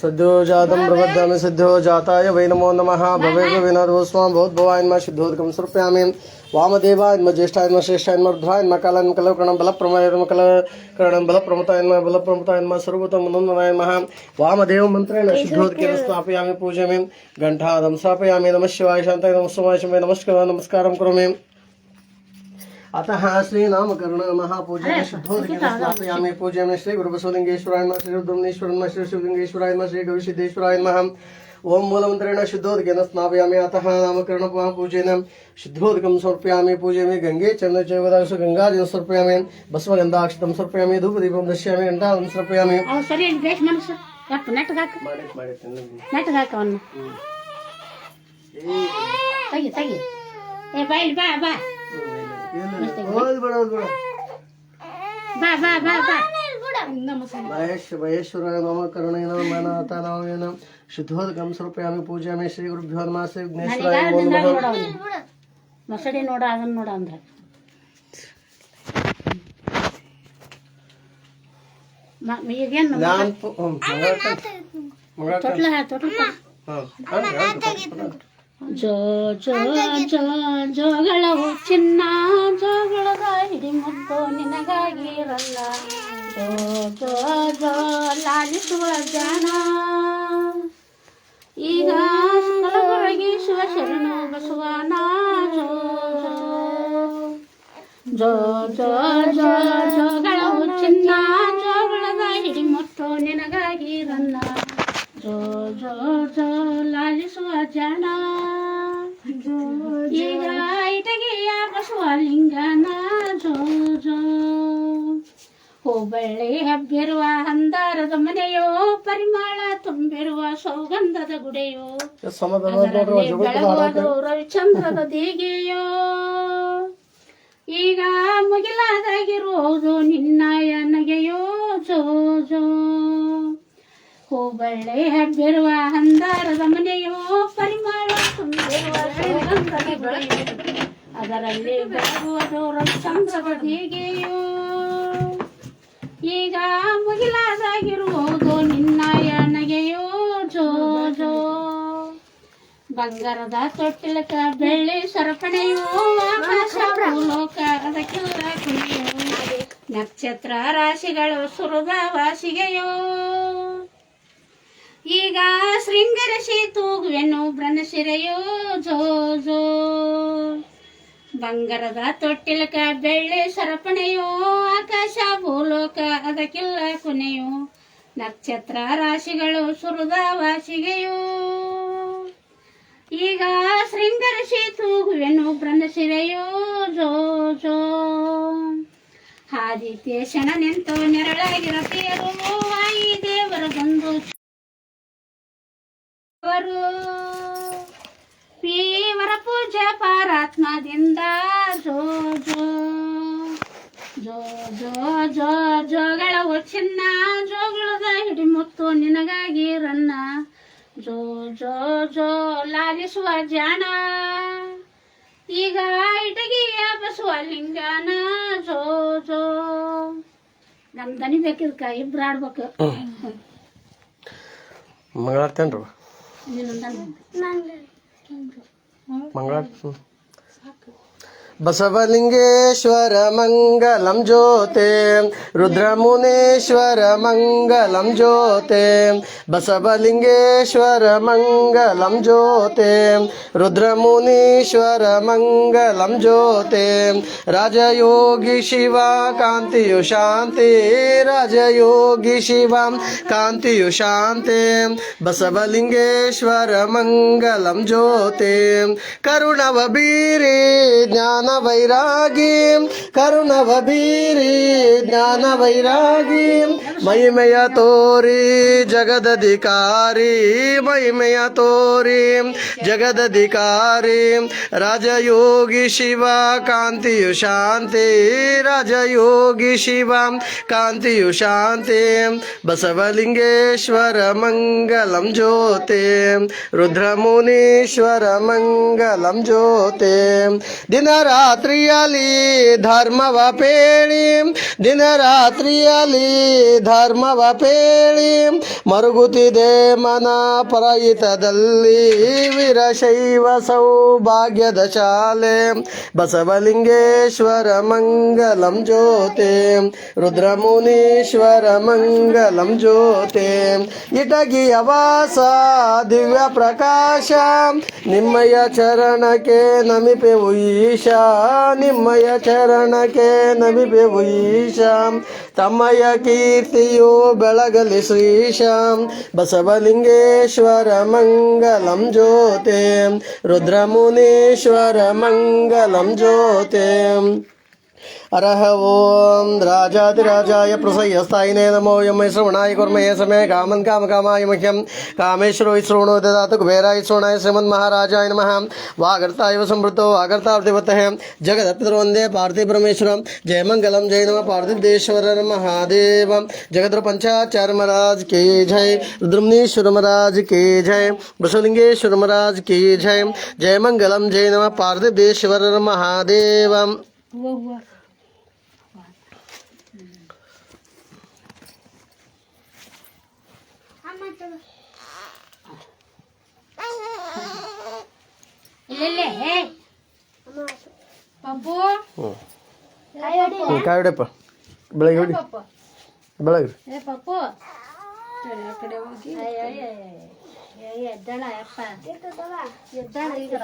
सद्यो जातं प्रबद्धामि सद्यो जाताय वै नमो नमः भवे विनादोस्वां भवद्भवाय नमः शुद्धोदकं समर्पयामि वामदेवाय नमः ज्येष्ठाय नमः श्रेष्ठाय नमः रुद्राय नमः कालाय नमः कलकरणं बलप्रमदाय नमः कलकरणं बलप्रमताय नमः बलप्रमताय नमः सर्वोत्तम नंदनाय नमः वामदेव मंत्रेण शुद्धोदकेन स्थापयामि पूजयामि घंटानादं स्थापयामि नमः शिवाय शान्ताय नमः सोमाय शिवाय नमस्कारं करोमि अतः श्रीनामकर्ण महापूजन शुद्धोदकेन स्थापयामि पूजयामि श्री गुरुबसवलिंगेश्वराय नमः श्री रुद्रमुनीश्वराय नमः श्री शिवलिंगेश्वराय नमः श्री गविसिद्धेश्वराय नमः ओम मूलमंत्रेण शुद्धोदकेन स्नापयामि अतः नामकरण महापूजेन शुद्धोदकं समर्पयामि पूजयामि गंगे चंद्र चैवदासु गंगाजलं समर्पयामि भस्मगंधाक्षतं समर्पयामि धूपदीपं दर्शयामि घंटानादं समर्पयामि ಸರಿ ಬೇಸ್ ಮನಸ್ಸು ಯಾಕೆ ನೆಟ್ಟಗಾಕ ಅವನ್ನ ತೆಗಿ ಏ ಬಾಯಿಲ್ ಬಾ ಬಾ महेश्वराय नमः करुणाय नमः मानवता नमः शुद्धोदकं समर्पयामि पूजयामि श्री गुरुभ्यो नमः श्री विघ्नेश्वराय नमः ಮಸಡಿ ನೋಡ ಅದನ್ನ ನೋಡ ಅಂದ್ರೆ ಈಗೇನು ಜೋ ಜೋ ಜೋ ಜೋಗಳವು ಚಿನ್ನ ಜೋಗಳದ ಹಿಡಿ ಮುದ್ದು ನಿನಗಾಗಿರಲ್ಲ ಜೋ ಜೋ ಜೋ ಲಾಲಿಸುವ ಜಾಣ ಈಗ ಸ್ಥಳಗಳಿಗೆ ಶಿವಶರಣು ಬಸವನ ಜೋ ಜೋ ಜೋ ಜೋ ಜೋಗಳವು ಚಿನ್ನ ಜೋಗಳದ ಹಿಡಿ ಮುತ್ತು ನಿನಗಾಗಿರಲ್ಲ ಜೋ ಜೋ ಜೋ ಲಾಲಿಸುವ ಜಾಣ ಈಗ ಇಟಗಿಯ ಬಸವಲಿಂಗನ ಜೋ ಜೋ ಹೂಬಳ್ಳಿ ಹಬ್ಬಿರುವ ಹಂದಾರದ ಮನೆಯೋ ಪರಿಮಳ ತುಂಬಿರುವ ಸೌಗಂಧದ ಗುಡೆಯೋ ಬೆಳಗುವುದು ರವಿಚಂದ್ರದ ದೇಗೆಯೋ ಈಗ ಮುಗಿಲಾದಾಗಿರುವುದು ನಿನ್ನಯ ನಗೆಯೋ ಜೋ ಜೋ ಹೂಬಳ್ಳಿ ಹಬ್ಬಿರುವ ಹಂದಾರದ ಮನೆಯೋ ಪರಿಮಳ ತುಂಬಿರುವ ಸೌಗಂಧದ ಗುಡೆಯೋ ಅದರಲ್ಲಿ ಬೆಳಗುವುದು ರವಿಚಂದ್ರದ ದೇಗೆಯೋ ಈಗ ಮುಗಿಲಾದಾಗಿರುವುದು ನಿನ್ನಯ ನಗೆಯೋ ಜೋ ಜೋ ಬಂಗಾರದ ತೊಟ್ಟಿಲಕ ಬೆಳ್ಳಿ ಸರಪಣೆಯೋ ಆಕಾಶ ಭೂಲೋಕ ಅದಕ್ಕೆಲ್ಲ ಕುಣಿಯೋ ನಕ್ಷತ್ರ ರಾಶಿಗಳು ಸುರದ ವಾಸಿಗೆಯೋ ಈಗ ಶೃಂಗರಿಸಿ ತೂಗುವೆನು ಬ್ರಹ್ಮಶಿರೆಯೋ ಜೋ ಜೋ ಬಂಗಾರದ ತೊಟ್ಟಿಲಕ ಬೆಳ್ಳಿ ಸರಪಣೆಯೋ ಆಕಾಶ ಭೂಲೋಕ ಅದಕ್ಕೆಲ್ಲ ಕೊನೆಯೋ ನಕ್ಷತ್ರ ರಾಶಿಗಳು ಸುರದ ವಾಸಿಗೆಯೋ ಈಗ ಶೃಂಗರಿಸಿ ತೂಗುವೆನು ಬ್ರಹ್ಮಶಿರೆಯೋ ಜೋ ಜೋ ಆದಿತ್ಯೇಶನ ನಿಂತು ನೆರಳಾಗಿರತೇರು ವಾಯಿ ದೇವರ ಬಂದು ಪೀವರ ಪೂಜೆ ಪಾರಾತ್ಮದಿಂದ ಜೋ ಜೋ ಜೋ ಜೋ ಜೋ ಜೋಗಳವು ಚಿನ್ನ ಜೋಗಳದ ಹಿಡಿಮುತ್ತು ನಿನಗಾಗಿರನ್ನ ಜೋ ಜೋ ಜೋ ಲಾಲಿಸುವ ಜಾಣ ಈಗ ಇಟಗಿಯ ಬಸವಲಿಂಗನ ಜೋ ಜೋ ನಮ್ ದನಿ ಬೇಕಿದ್ಕ ಇಬ್ರು ಆಡ್ಬೇಕು ಮಂಗಳಾರ್ತೇನ್ರಿ ಮಂಗಳ बसवलिंगेश्वर मंगलम ज्योते रुद्रमुनीश्वर मंगलम ज्योते बसवलिंगेश्वर मंगलम ज्योते रुद्रमुनीश्वर मंगलम ज्योते राजयोगी शिवा कांतियु शांति राजयोगी शिवा कांतियु शांति बसवलिंगेश्वर मंगलम ज्योते करुणव बीरे ज्ञान वैरागी करुणव बीरी ज्ञान वैरागी महिमय तोरी जगदधिकारी महिमय तोरी जगदधिकारी राजयोगी शिवा कांतियु शांति राजयोगी शिवा कांतियु शांति बसवलिंगेश्वर मंगलम ज्योते रुद्रमुनीश्वर मंगलम ज्योते दिन ರಾತ್ರಿಯಲ್ಲಿ ಧರ್ಮವ ಪೇಳಿ ದಿನ ರಾತ್ರಿಯಲ್ಲಿ ಧರ್ಮವ ಪೇಳಿ ಮರುಗುತ್ತಿದೆ ಮನ ಪರಹಿತದಲ್ಲಿ ವೀರಶೈವ ಸೌಭಾಗ್ಯದ ಶಾಲೆ ಬಸವಲಿಂಗೇಶ್ವರ ಮಂಗಲಂ ಜ್ಯೋತಿ ರುದ್ರಮುನೀಶ್ವರ ಮಂಗಲಂ ಜ್ಯೋತಿ ಇಟಗಿಯ ವಾಸ ದಿವ್ಯ ಪ್ರಕಾಶ ನಿಮ್ಮಯ ಚರಣಕ್ಕೆ ನಮಿಪೆವು ಈಶಾ ನಿಮ್ಮಯ ಚರಣಕ್ಕೆ ನಮಿಪೆವು ಈಶಾ ತಮ್ಮಯ ಕೀರ್ತಿಯು ಬೆಳಗಲಿ ಶ್ರೀಶ ಬಸವಲಿಂಗೇಶ್ವರ ಮಂಗಲಂ ಜ್ಯೋತಿ ರುದ್ರಮುನೀಶ್ವರ ಮಂಗಲಂ ಜ್ಯೋತಿ ಅರಹ ಓಂ ರಾಜಾಧಿರಾಜಾಯ ಪ್ರಸಯ್ಯಸ್ಥಾಯಿನೇ ನಮೋ ಯಮೈ ಶ್ರವಣಾಯ ಕುರ್ಮೇ ಸಮೇ ಕಾಮನ್ ಕಾಮಕಾಮಾಯ ಮಹ್ಯಂ ಕಾಮೇಶ್ವರೋ ಶ್ರವಣೋ ದದಾತು ಕುಬೇರಾಯ ಶ್ರವಣಾಯ ಶ್ರೀಮನ್ಮಹಾರಾಜಾಯ ನಮಃ ವಾಗರ್ತಾಯ ಸಂವೃತ್ತೋ ವಾಗರ್ತಾವತಿವತ್ತಃ ಜಗದತ್ಪಿತರೋ ವಂದೇ ಪಾರ್ಥಿವ ಪರಮೇಶ್ವರಂ ಜಯ ಮಂಗಲಂ ಜಯ ನಮಃ ಪಾರ್ಥಿವೇಶ್ವರ ಮಹಾದೇವ ಜಗದ್ರ पंचाचार्य महाराज की जय रुद्रमणीश्वर महाराज की जय बसवलिंगेश्वर महाराज की जय जय मंगलम जय नमः पार्थिवेश्वर महादेव ಇಲ್ಲೇ ಹೇ ಪಪ್ಪು ಕಾಯಿ ಹೊಡೆಯಪ್ಪ ಬೆಳಗ್ಗೆ ಹೊಡಿ ಬೆಳಗ್ರಿ ಏ ಪಪ್ಪು ಆ ಕಡೆ ಹೋಗಿ ಎದ್ದಳ ಯಪ್ಪ ಎದ್ದಳ ಈಗ